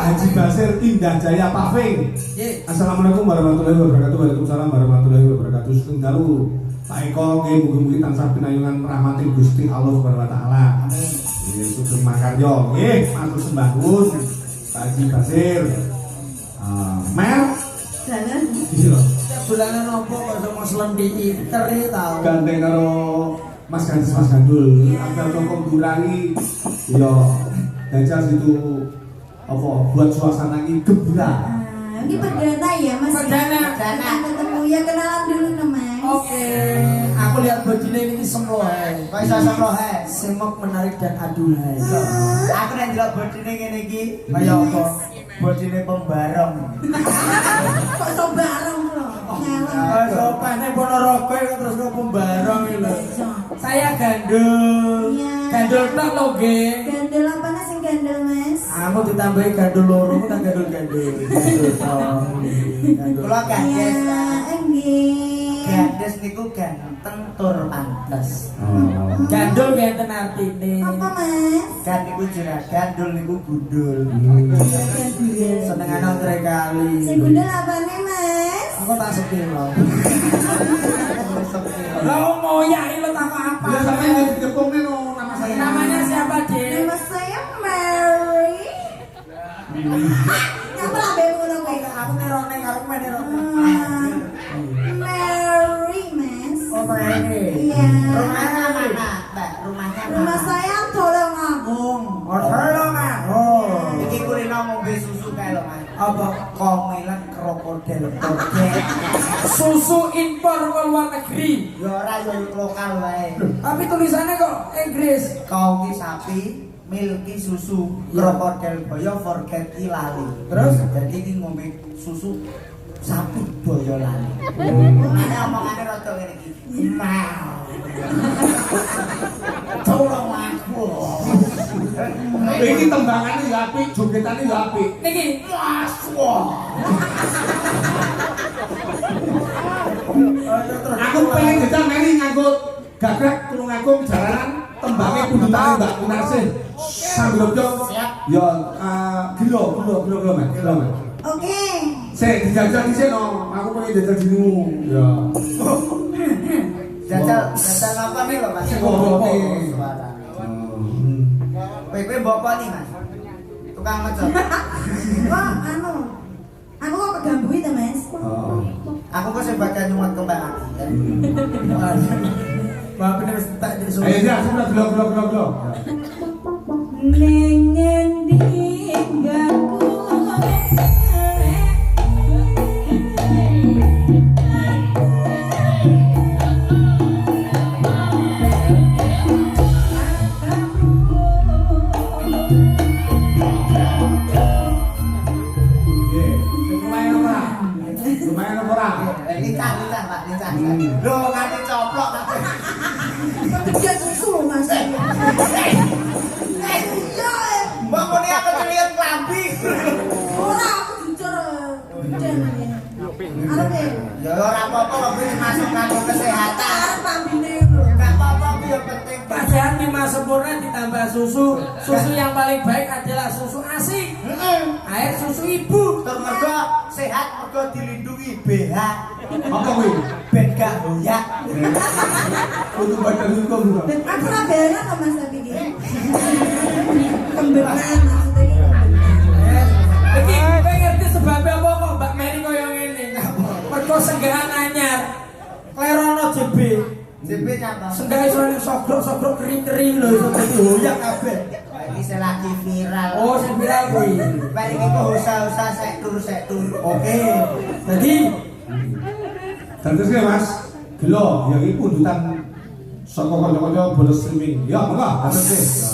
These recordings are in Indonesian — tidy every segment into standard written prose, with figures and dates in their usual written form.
Haji Basir Indah Jaya Paving. Assalamualaikum warahmatullahi wabarakatuh. Waalaikumsalam warahmatullahi wabarakatuh. Sugeng dalu Pak Eko nggih mugi-mugi tansah pinayungan rahmating Gusti Allah Subhanahu wa taala. Amin. Nggih sugeng makarya. Nggih, matur sembah nuwun Pak Haji Basir. Mer Jangan. iya. Bulanan opo kok sama selendiki teri tau. Gandeng karo Mas Gandis Mas Gandul. Agar toko ngurangi ya Dajjal situ apa buat suasana ini gembira. Ini perdana ya Mas. Perdana. Kita ketemu ya, kenalan dulu Mas. Oke, aku lihat bajunya ini semlohe. Kok iso semlohe? Semak menarik dan aduhai. Aku nek ndelok bodine ngene iki kaya apa? Bodine pembarong. Kok so bareng lho. Nyalon. Sopane Ponorogo terus kok pembarong iki lho. Saya gandul. Iya. Gandul tok lho nggih. Gandel apa nih sing gandel Mas? Kamu ditambahi gandul loro tak gandul-gandul. Gandul. Kula gandes. Ya, enggih. Gandes niku ganteng tur pantes. Gandul ngenten artine. Apa Mas? Gan niku juragan, dul niku gundul. Senengane antre kali. Sing gundul apa nih Mas? Aku tak sepil lho. Lah moyak iki tak apa? Ya sampeyan dikepung no nama saya. Namanya siapa, Dik? Nama saya Mary. Apa lah bemo lo kowe? Aku nerone karo kowe nerone. Mary Mas. Oh, Mary. Iya. Rumahnya mana, Mbak? Rumahnya mana? Rumah saya Tulungagung. Tolong aku. Iki kulino ngombe susu kae lho, Mas. Apa? Komilan krokodil toge. Susu impor ke luar negeri. Ya ora yo lokal wae. Tapi tulisannya kok Inggris. Kowi sapi, milki susu, krokodil boyo forget lali. Terus? Jadi iki ngombe susu sapi boyo lali. Ana omongane rada ngene iki. Mau. Tolong aku. Ini tembangannya ya apik, jogetannya ya apik. Niki. Waswa. Aku pengen jajal Mary nganggo gagrak Tulungagung jalanan tembangnya pundutane Mbak Kunarsih. Sambil Siap. ya gilo Mas. Oke. Sik dijajal dhisik no, aku pengen jajal dirimu. Ya. Jajal apa nih lho, Mas? Suarane. Suarane. Kowe bapak nih, Mas. Tukang ngecot. Wah, aku kok kegambui ta Mas? Aku kok sebagai nyumat kembang lagi. Mbak bener tak disuruh. Ayo ya, sudah gelo. Ning endi gaku. Lumayan ora? Lincah, Pak, lincah. Loh, nganti coplok tapi. Dia susu Mas. Mbak muni aku lihat klambi. Ora aku jujur. Arep Ya ora apa-apa kok kuwi masuk kanggo kesehatan. arep pambine. Enggak apa-apa kuwi yang penting. Pak Sehat 5 sempurna ditambah susu. Susu yang paling baik adalah susu ASI. Air susu ibu. Tur mergo sehat mergo dilindungi BH. Apa kuwi? Ben gak hoyak. Untuk badan hukum. Aku ora bener kok Mas tapi iki. Kembengan maksudnya. Iki kowe ngerti sebabnya apa kok Mbak Mary koyo ngene? Mergo senggahan anyar. Klerono JB. JB nyapa? Senggahan iso sogrok-sogrok kering-kering lho iso dadi hoyak kabeh. Ini saya lagi viral. Oh, sing viral kuwi. Balik itu usah-usah sektur. Oke. Jadi Terus ya Mas, gelo, yang ini pundutan saka kanca-kanca bolos streaming. Ya, monggo, terus ya.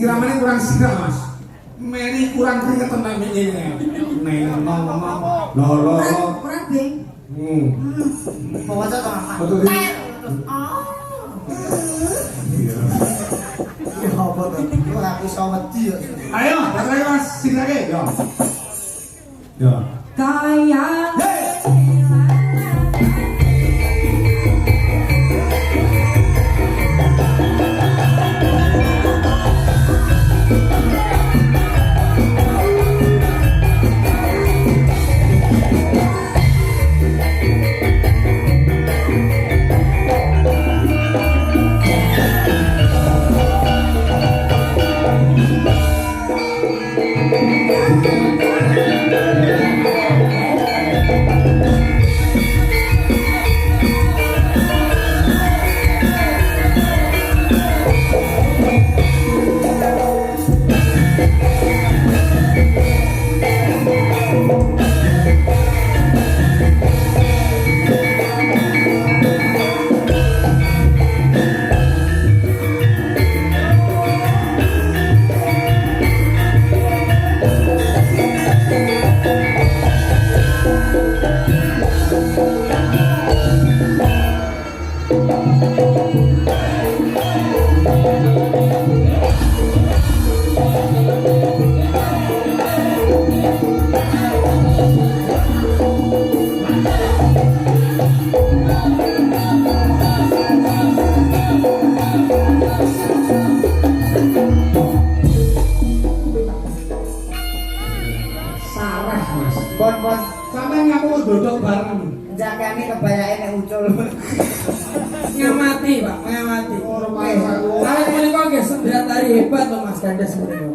Iramane kurang siral Mas. Meni kurang keringetan nek ngene. Neng ngomong. Lo. Kurang bing. Bawa to Mas. Betul. Iya. Ya apa to? Lu aku iso wedi yo. Ayo, lagi Mas, sing lagi. Yo. Yo. Kayak Sarah Mas. Bon. Sampe ngaku dodok bareng. Jakane kebayake nek ucul. Ngamati Pak, ngamati. Ora masalah. Kalian menika nggih sendratari hebat loh Mas Gandes menika.